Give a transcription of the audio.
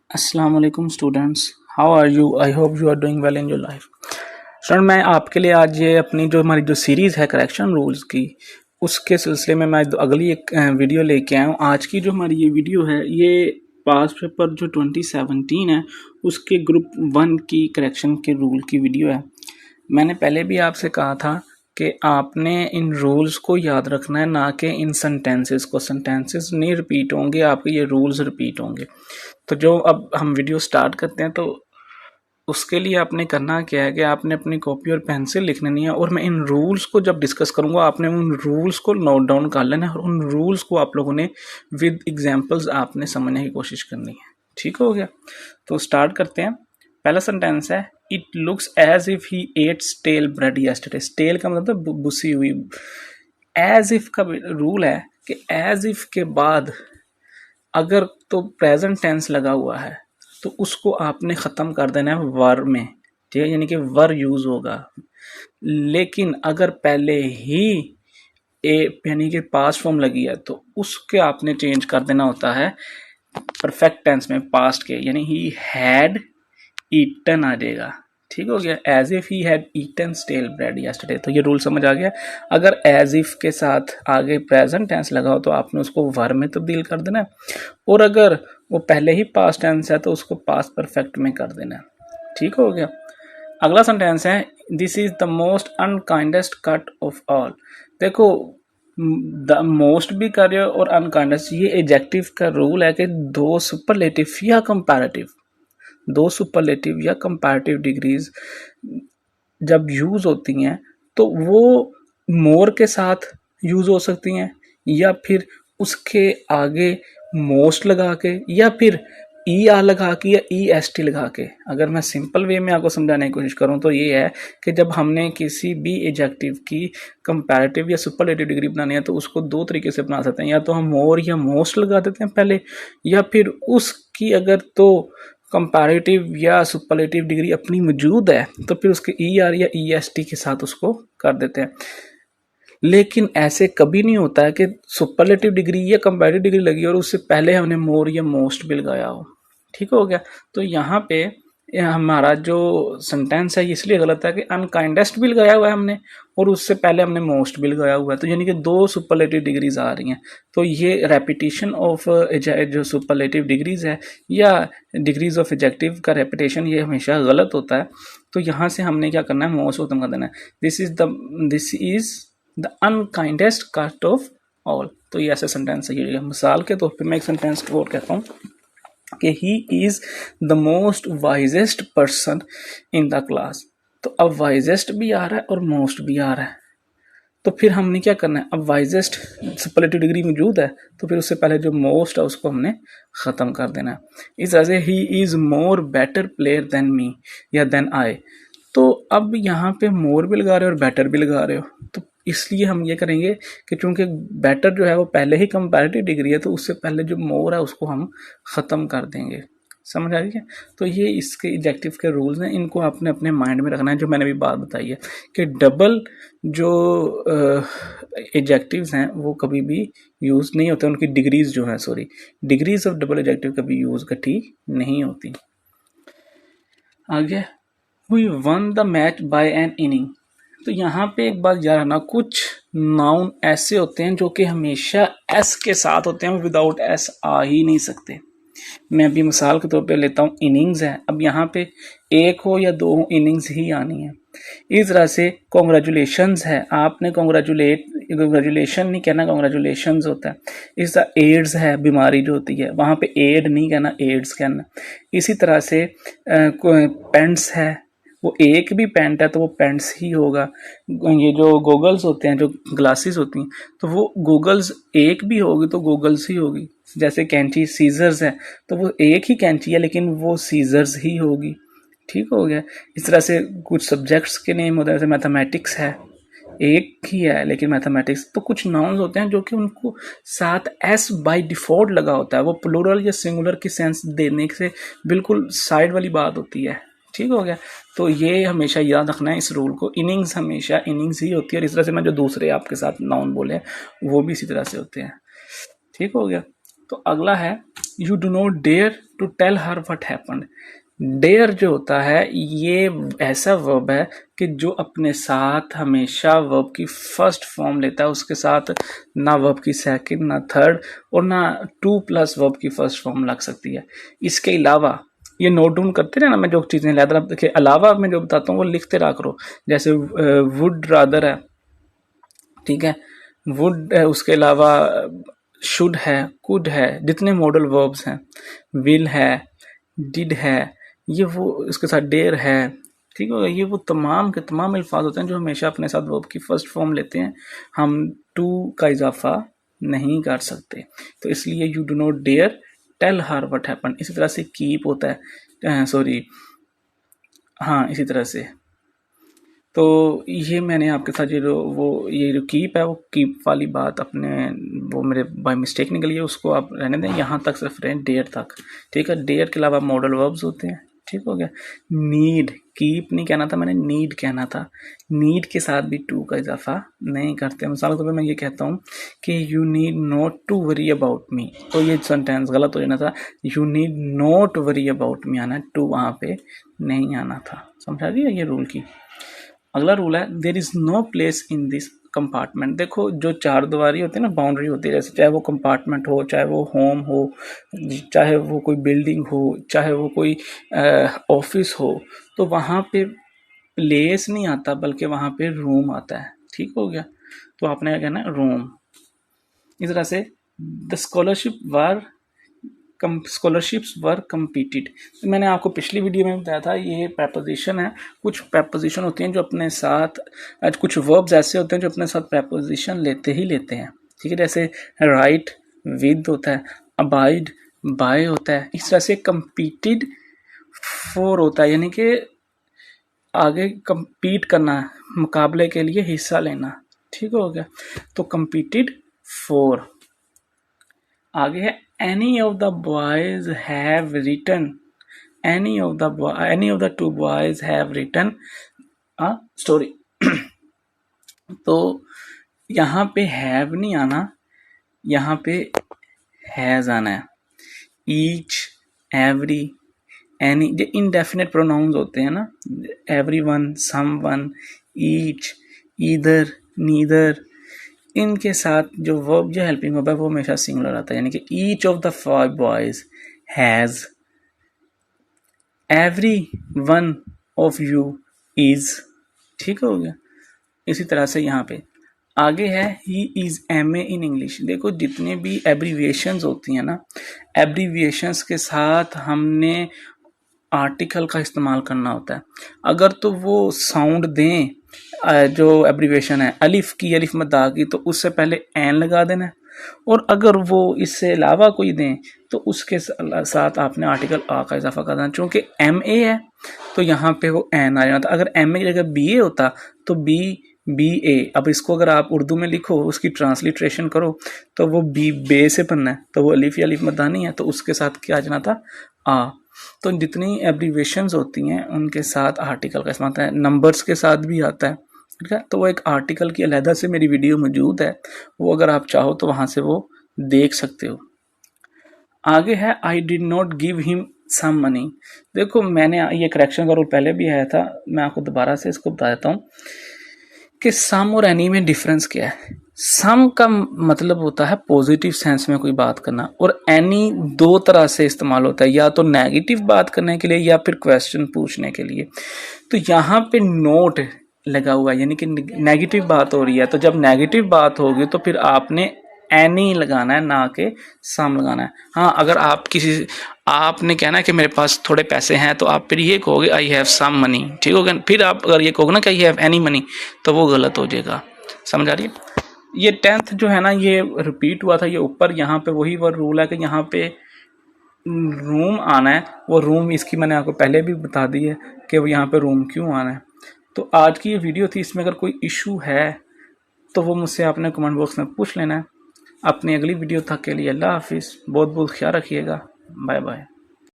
अस्सलाम वालेकुम students, how are you? I hope you are doing well in your life. Student, मैं आपके लिए आज ये अपनी जो हमारी जो सीरीज़ है करेक्शन रूल्स की, उसके सिलसिले में मैं अगली एक वीडियो लेके आया हूँ। आज की जो हमारी ये वीडियो है, ये पास पेपर जो 2017 है उसके ग्रुप 1 की करेक्शन के रूल की वीडियो है। मैंने पहले भी आपसे कहा था कि आपने इन रूल्स को याद रखना है, ना कि इन सेंटेंसेस को। सेंटेंसेस नहीं रिपीट होंगे, आपके ये रूल्स रिपीट होंगे। तो जो अब हम वीडियो स्टार्ट करते हैं, तो उसके लिए आपने करना क्या है कि आपने अपनी कॉपी और पेन से लिख लेनी है, और मैं इन रूल्स को जब डिस्कस करूंगा आपने उन रूल्स को नोट डाउन कर लेना है, और उन रूल्स को आप लोगों ने विद एग्जांपल्स आपने समझने की कोशिश करनी है। ठीक हो गया? तो स्टार्ट करते हैं। पहला सेंटेंस है, it looks as if he ate stale bread yesterday. Stale का मतलब बुसी हुई। एज इफ का रूल है कि एज इफ के बाद अगर तो प्रेजेंट टेंस लगा हुआ है तो उसको आपने ख़त्म कर देना है वर में। ठीक है, यानी कि वर यूज़ होगा। लेकिन अगर पहले ही यानी कि पास्ट फॉर्म लगी है तो उसके आपने चेंज कर देना होता है परफेक्ट टेंस में, पास्ट के, यानी ही हैड ईटन आ जाएगा। ठीक हो गया? As if he had eaten stale bread yesterday. तो ये रूल समझ आ गया। अगर एज इफ के साथ आगे प्रेजेंट टेंस लगा हो तो आपने उसको वर में तब्दील कर देना है, और अगर वो पहले ही पास्ट टेंस है तो उसको पास्ट परफेक्ट में कर देना है। ठीक हो गया? अगला सेंटेंस है, this is the most unkindest cut of all. देखो, द मोस्ट भी कर रहे हो और अनकाइंडेस्ट, ये एडजेक्टिव का रूल है कि दो सुपरलेटिव या कंपैरेटिव, दो सुपरलेटिव या कंपैरेटिव डिग्रीज जब यूज होती हैं तो वो मोर के साथ यूज हो सकती हैं, या फिर उसके आगे मोस्ट लगा के, या फिर ई आर लगा के, या ई एस टी लगा के। अगर मैं सिंपल वे में आपको समझाने की कोशिश करूं तो ये है कि जब हमने किसी भी एडजेक्टिव की कंपैरेटिव या सुपरलेटिव डिग्री बनानी है तो उसको दो तरीके से बना सकते हैं। या तो हम मोर या मोस्ट लगा देते हैं पहले, या फिर उसकी अगर तो कंपैरेटिव या सुपरलेटिव डिग्री अपनी मौजूद है तो फिर उसके ई आर या ई एस टी के साथ उसको कर देते हैं। लेकिन ऐसे कभी नहीं होता है कि सुपरलेटिव डिग्री या कंपैरेटिव डिग्री लगी और उससे पहले हमने मोर या मोस्ट भी लगाया हो। ठीक हो गया? तो यहाँ पे हमारा जो सेंटेंस है इसलिए गलत है कि अनकाइंडेस्ट भी लगाया हुआ है हमने, और उससे पहले हमने मोस्ट भी लगाया हुआ है, तो यानी कि दो सुपरलेटिव डिग्रीज आ रही हैं। तो ये रेपिटेशन ऑफ जो सुपरलेटिव डिग्रीज है या डिग्रीज ऑफ एडजेक्टिव का रेपिटेशन, ये हमेशा गलत होता है। तो यहाँ से हमने क्या करना है, मोस्ट खत्म कर देना है। This is the unkindest cut of all. तो ये ऐसा सेंटेंस है। मिसाल के तौर पे मैं एक सेंटेंस को और कहता हूँ कि he is the most wisest person in the class. तो अब वाइजेस्ट भी आ रहा है और मोस्ट भी आ रहा है, तो फिर हमने क्या करना है, अब वाइजेस्ट सुपरलेटिव डिग्री मौजूद है तो फिर उससे पहले जो मोस्ट है उसको हमने खत्म कर देना है। इस वजह से he is more better player than me या देन आई। तो अब यहाँ पे मोर भी लगा रहे हो और बेटर भी लगा रहे हो, तो इसलिए हम ये करेंगे कि चूंकि बेटर जो है वो पहले ही कंपैरेटिव डिग्री है तो उससे पहले जो मोर है उसको हम ख़त्म कर देंगे। समझ आ रही है? तो ये इसके एडजेक्टिव के रूल्स हैं, इनको आपने अपने माइंड में रखना है। जो मैंने भी बात बताई है कि डबल जो एडजेक्टिव्स हैं वो कभी भी यूज़ नहीं होते, उनकी डिग्रीज जो है, sorry, degrees of double adjective कभी यूज़ इकट्ठी नहीं होती। आगे, we won the match by an inning. तो यहाँ पे एक बात याद रखना, कुछ नाउन ऐसे होते हैं जो कि हमेशा एस के साथ होते हैं, विदाउट एस आ ही नहीं सकते। मैं अभी मिसाल के तौर पे लेता हूँ, इनिंग्स है। अब यहाँ पे एक हो या दो हो, इनिंग्स ही आनी है। इस तरह से कॉन्ग्रेचुलेशंस है, आपने कॉन्ग्रेचुलेशन नहीं कहना, कॉन्ग्रेचुलेशंस होता है। इस तरह एड्स है, बीमारी जो होती है, वहाँ पे एड नहीं कहना, एड्स कहना। इसी तरह से पेंट्स है, वो एक भी पेंट है तो वो पेंट्स ही होगा। ये जो गोगल्स होते हैं, जो ग्लासेस होती हैं, तो वो गोगल्स एक भी होगी तो गोगल्स ही होगी। जैसे कैंची, सीजर्स है, तो वो एक ही कैंची है लेकिन वो सीजर्स ही होगी। ठीक हो गया? इस तरह से कुछ सब्जेक्ट्स के नेम होते हैं, जैसे मैथमेटिक्स है, एक ही है लेकिन मैथमेटिक्स। तो कुछ नाउन्स होते हैं जो कि उनको साथ एस बाय डिफॉल्ट लगा होता है, वो प्लूरल या सिंगुलर की सेंस देने से बिल्कुल साइड वाली बात होती है। ठीक हो गया? तो ये हमेशा याद रखना है इस रूल को। इनिंग्स हमेशा इनिंग्स ही होती है, और इस तरह से मैं जो दूसरे आपके साथ नाउन बोले वो भी इसी तरह से होते हैं। ठीक हो गया? तो अगला है, you do not dare to tell her what happened. Dare जो होता है ये ऐसा वर्ब है कि जो अपने साथ हमेशा वर्ब की फर्स्ट फॉर्म लेता है, उसके साथ ना वर्ब की सेकंड, ना थर्ड और ना टू प्लस वर्ब की फर्स्ट फॉर्म लग सकती है। इसके अलावा ये नोट डाउन करते रहे ना, मैं जो चीज़ें लादा देखिए अलावा मैं जो बताता हूँ वो लिखते रहा करो। जैसे वुड रादर है, ठीक है, वुड है, उसके अलावा शुड है, कुड है, जितने मॉडल वर्ब्स हैं, विल है, डिड है, ये वो इसके साथ डेयर है, ठीक है, ये वो तमाम के तमाम अल्फाज होते हैं जो हमेशा अपने साथ वर्ब की फर्स्ट फॉर्म लेते हैं। हम टू का इजाफा नहीं कर सकते, तो इसलिए you do not dare tell her what happened. इसी तरह से कीप होता है, सॉरी हाँ इसी तरह से। तो ये मैंने आपके साथ ये जो कीप है वो कीप वाली बात अपने वो मेरे बाय मिस्टेक निकली है, उसको आप रहने दें, यहाँ तक सिर्फ रहें डेयर तक, ठीक है। डेयर के अलावा मॉडल वर्ब्स होते हैं, ठीक हो गया। नीड, कीप नहीं कहना था मैंने, नीड कहना था। नीड के साथ भी टू का इजाफा नहीं करते। मिसाल के तौर पर मैं ये कहता हूँ कि you need not to worry about me, तो ये सेंटेंस गलत हो जाना था, you need not worry about me आना, टू वहाँ पे नहीं आना था। समझा दिया ये रूल की। अगला रूल है there is no place in this compartment. देखो जो चार दीवारी होती है ना, बाउंड्री होती है, जैसे चाहे वो कंपार्टमेंट हो, चाहे वो होम हो, चाहे वो कोई बिल्डिंग हो, चाहे वो कोई ऑफिस हो, तो वहाँ पे प्लेस नहीं आता बल्कि वहाँ पे रूम आता है, ठीक हो गया। तो आपने क्या कहना है, रूम। इस तरह से द स्कॉलरशिप्स वर कम्पीटेड। मैंने आपको पिछली वीडियो में बताया था ये प्रपोजिशन है। कुछ प्रपोजिशन होती हैं जो अपने साथ, कुछ वर्ब्स ऐसे होते हैं जो अपने साथ प्रपोजिशन लेते ही लेते हैं, ठीक है। जैसे राइट विद होता है, अबाइड बाय होता है। इस तरह से कम्पीटेड फॉर होता है, यानी कि आगे कम्पीट करना, मुकाबले के लिए हिस्सा लेना, ठीक हो गया। तो कम्पीटेड फॉर। आगे है any of the boys have written, any of the two boys have written a story। तो यहाँ पे have नहीं आना, यहाँ पे has आना है। each, every, any, जो indefinite pronouns होते हैं ना, everyone, someone, each, either, neither, इनके साथ जो वर्ब जो हेल्पिंग वर्ब है वो हमेशा सिंगुलर आता है, यानी कि each of the 5 boys has, every one of you is, ठीक हो गया। इसी तरह से यहाँ पे आगे है he is MA in English. देखो जितने भी एब्रीविएशंस होती हैं ना, एब्रीविएशंस के साथ हमने आर्टिकल का इस्तेमाल करना होता है। अगर तो वो साउंड दें, जो एब्रीविएशन है अलिफ की, अलिफ मद्दा की, तो उससे पहले एन लगा देना है। और अगर वो इससे अलावा कोई दें तो उसके साथ आपने आर्टिकल आ का इजाफा कर देना। चूँकि MA है तो यहाँ पे वो एन आ जाता। अगर MA की जगह BA होता तो BA। अब इसको अगर आप उर्दू में लिखो, उसकी ट्रांसलिट्रेशन करो, तो वो बे से बनना है, तो वो अलिफ या अलिफ मद्दा नहीं है, तो उसके साथ क्या आ जाना था, आ। तो जितनी एब्रीविएशंस होती हैं उनके साथ आर्टिकल का इस्तेमाल आता है। नंबर्स के साथ भी आता है, ठीक है। तो वो एक आर्टिकल की अलहदा से मेरी वीडियो मौजूद है, वो अगर आप चाहो तो वहाँ से वो देख सकते हो। आगे है I did not give him some money. देखो मैंने ये करेक्शन का रूल पहले भी आया था, मैं आपको दोबारा से इसको बता देता हूँ कि सम और एनी में डिफरेंस क्या है। सम का मतलब होता है पॉजिटिव सेंस में कोई बात करना, और एनी दो तरह से इस्तेमाल होता है, या तो नेगेटिव बात करने के लिए या फिर क्वेश्चन पूछने के लिए। तो यहाँ पे नोट लगा हुआ है, यानी कि नेगेटिव बात हो रही है। तो जब नेगेटिव बात होगी तो फिर आपने एनी लगाना है, ना कि सम लगाना है। हाँ, अगर आप आपने कहना है कि मेरे पास थोड़े पैसे हैं, तो आप फिर ये कहोगे आई हैव सम मनी, ठीक हो गया। फिर आप अगर ये कहोगे ना कि आई हैव एनी मनी, तो वो गलत हो जाएगा। समझ आ रही है। ये 10th जो है ना, ये रिपीट हुआ था, ये ऊपर यहाँ पे वही वो रूल है कि यहाँ पे रूम आना है। वो रूम इसकी मैंने आपको पहले भी बता दी है कि वो यहाँ पे रूम क्यों आना है। तो आज की ये वीडियो थी, इसमें अगर कोई इशू है तो वो मुझसे आपने कमेंट बॉक्स में पूछ लेना है। अपनी अगली वीडियो तक के लिए अल्लाह हाफिज़, बहुत बहुत ख्याल रखिएगा, बाय बाय।